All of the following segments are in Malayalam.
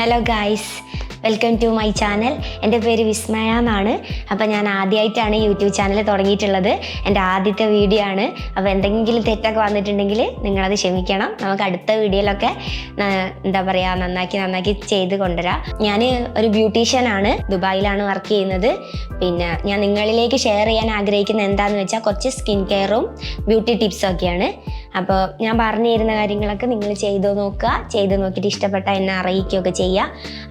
Hello guys, welcome to my channel. എൻ്റെ പേര് വിസ്മയ എന്നാണ്. അപ്പോൾ ഞാൻ ആദ്യമായിട്ടാണ് യൂട്യൂബ് ചാനൽ തുടങ്ങിയിട്ടുള്ളത്. എൻ്റെ ആദ്യത്തെ വീഡിയോ ആണ്. അപ്പോൾ എന്തെങ്കിലും തെറ്റൊക്കെ വന്നിട്ടുണ്ടെങ്കിൽ നിങ്ങളത് ക്ഷമിക്കണം. നമുക്ക് അടുത്ത വീഡിയോയിലൊക്കെ എന്താ പറയുക നന്നാക്കി ചെയ്ത് കൊണ്ടുവരാം. ഞാൻ ഒരു ബ്യൂട്ടീഷ്യനാണ്, ദുബായിലാണ് വർക്ക് ചെയ്യുന്നത്. പിന്നെ ഞാൻ നിങ്ങളിലേക്ക് ഷെയർ ചെയ്യാൻ ആഗ്രഹിക്കുന്ന എന്താണെന്ന് വെച്ചാൽ കുറച്ച് സ്കിൻ കെയറും ബ്യൂട്ടി ടിപ്സും ഒക്കെയാണ്. അപ്പോൾ ഞാൻ പറഞ്ഞു തരുന്ന കാര്യങ്ങളൊക്കെ നിങ്ങൾ ചെയ്ത് നോക്കിയിട്ട് ഇഷ്ടപ്പെട്ട എന്നെ അറിയിക്കുകയൊക്കെ ചെയ്യുക.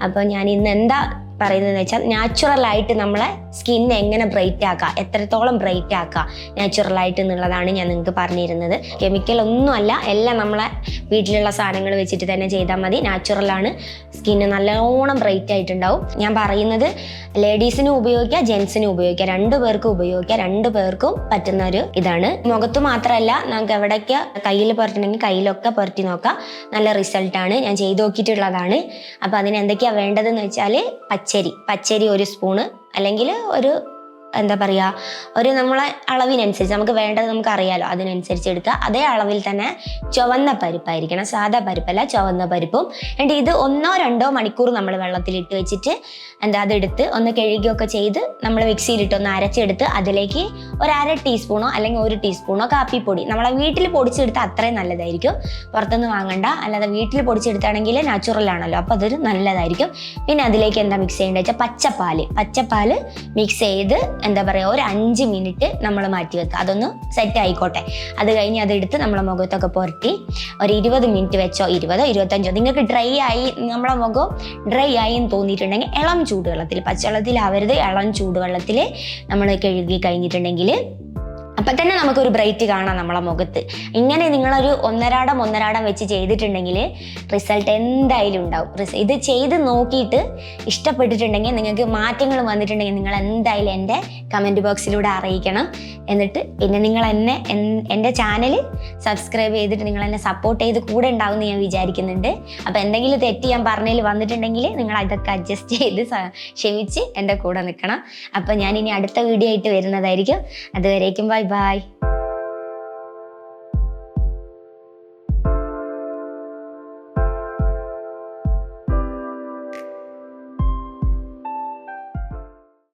അപ്പോൾ ഞാൻ ഇന്ന് എന്താ പറയുന്നതെന്ന് വെച്ചാൽ നാച്ചുറലായിട്ട് നമ്മളെ സ്കിന്നെ എങ്ങനെ ബ്രൈറ്റ് ആക്കുക, എത്രത്തോളം ബ്രൈറ്റ് ആക്കുക നാച്ചുറലായിട്ട് എന്നുള്ളതാണ് ഞാൻ നിങ്ങൾക്ക് പറഞ്ഞിരുന്നത്. കെമിക്കൽ ഒന്നുമല്ല, എല്ലാം നമ്മളെ വീട്ടിലുള്ള സാധനങ്ങൾ വെച്ചിട്ട് തന്നെ ചെയ്താൽ മതി. നാച്ചുറലാണ്, സ്കിന്ന് നല്ലോണം ബ്രൈറ്റ് ആയിട്ടുണ്ടാവും. ഞാൻ പറയുന്നത് ലേഡീസിനും ഉപയോഗിക്കാം, ജെൻസിനും ഉപയോഗിക്കാം, രണ്ടു പേർക്കും പറ്റുന്ന ഒരു ഇതാണ്. മുഖത്ത് മാത്രമല്ല, നമുക്ക് എവിടേക്ക് കയ്യിൽ പുരട്ടുണ്ടെങ്കിൽ കയ്യിലൊക്കെ പുരട്ടി നോക്കാം. നല്ല റിസൾട്ടാണ്, ഞാൻ ചെയ്ത് നോക്കിയിട്ടുള്ളതാണ്. അപ്പോൾ അതിന് എന്തൊക്കെയാണ് വേണ്ടതെന്ന് വെച്ചാൽ പച്ചരി 1 സ്പൂണ്, അല്ലെങ്കിൽ ഒരു എന്താ പറയുക, ഒരു നമ്മളെ അളവിനനുസരിച്ച് നമുക്ക് വേണ്ടത് നമുക്ക് അറിയാലോ, അതിനനുസരിച്ച് എടുക്കുക. അതേ അളവിൽ തന്നെ ചുവന്ന പരിപ്പായിരിക്കണം, സാധാ പരിപ്പല്ല, ചുവന്ന പരിപ്പും. എന്നിട്ട് ഇത് 1-2 മണിക്കൂർ നമ്മൾ വെള്ളത്തിലിട്ട് വെച്ചിട്ട് അതെടുത്ത് ഒന്ന് കഴുകിയൊക്കെ ചെയ്ത് നമ്മൾ മിക്സിയിലിട്ട് ഒന്ന് അരച്ചെടുത്ത് അതിലേക്ക് 1/2 ടീസ്പൂണോ അല്ലെങ്കിൽ 1 ടീസ്പൂണോ കാപ്പിപ്പൊടി, നമ്മളെ വീട്ടിൽ പൊടിച്ചെടുത്താൽ അത്രയും നല്ലതായിരിക്കും. പുറത്തുനിന്ന് വാങ്ങണ്ട, അല്ലാതെ വീട്ടിൽ പൊടിച്ചെടുത്താണെങ്കിൽ നാച്ചുറൽ ആണല്ലോ, അപ്പോൾ അതൊരു നല്ലതായിരിക്കും. പിന്നെ അതിലേക്ക് എന്താ മിക്സ് ചെയ്യേണ്ടത് വെച്ചാൽ പച്ചപ്പാല് മിക്സ് ചെയ്ത് എന്താ പറയുക ഒരു 5 മിനിറ്റ് നമ്മൾ മാറ്റി വെക്കുക, അതൊന്ന് സെറ്റ് ആയിക്കോട്ടെ. അത് കഴിഞ്ഞ് അതെടുത്ത് നമ്മളെ മുഖത്തൊക്കെ പുരട്ടി ഒരു 20 മിനിറ്റ് വെച്ചോ, 20-25. നിങ്ങൾക്ക് നമ്മളെ മുഖം ഡ്രൈ ആയി എന്ന് തോന്നിയിട്ടുണ്ടെങ്കിൽ ഇളം ചൂടുവെള്ളത്തിൽ, പച്ചവെള്ളത്തിലാവരുത്, ഇളം ചൂടുവെള്ളത്തിൽ നമ്മൾ കഴുകി കഴിഞ്ഞിട്ടുണ്ടെങ്കിൽ അപ്പം തന്നെ നമുക്കൊരു ബ്രൈറ്റ് കാണാം നമ്മളെ മുഖത്ത്. ഇങ്ങനെ നിങ്ങളൊരു ഒന്നരാടം വെച്ച് ചെയ്തിട്ടുണ്ടെങ്കിൽ റിസൾട്ട് എന്തായാലും ഉണ്ടാവും. ഇത് ചെയ്ത് നോക്കിയിട്ട് ഇഷ്ടപ്പെട്ടിട്ടുണ്ടെങ്കിൽ, നിങ്ങൾക്ക് മാറ്റങ്ങൾ വന്നിട്ടുണ്ടെങ്കിൽ നിങ്ങൾ എന്തായാലും എൻ്റെ കമൻറ്റ് ബോക്സിലൂടെ അറിയിക്കണം. എന്നിട്ട് പിന്നെ നിങ്ങൾ എൻ്റെ ചാനൽ സബ്സ്ക്രൈബ് ചെയ്തിട്ട് നിങ്ങൾ എന്നെ സപ്പോർട്ട് ചെയ്ത് കൂടെ ഉണ്ടാവും എന്ന് ഞാൻ വിചാരിക്കുന്നുണ്ട്. അപ്പോൾ എന്തെങ്കിലും തെറ്റ് ഞാൻ പറഞ്ഞതിൽ വന്നിട്ടുണ്ടെങ്കിൽ നിങ്ങൾ അതൊക്കെ അഡ്ജസ്റ്റ് ചെയ്ത് ക്ഷമിച്ച് എൻ്റെ കൂടെ നിൽക്കണം. അപ്പോൾ ഞാൻ ഇനി അടുത്ത വീഡിയോ ആയിട്ട് വരുന്നതായിരിക്കും. അതുവരേക്കും ബൈ.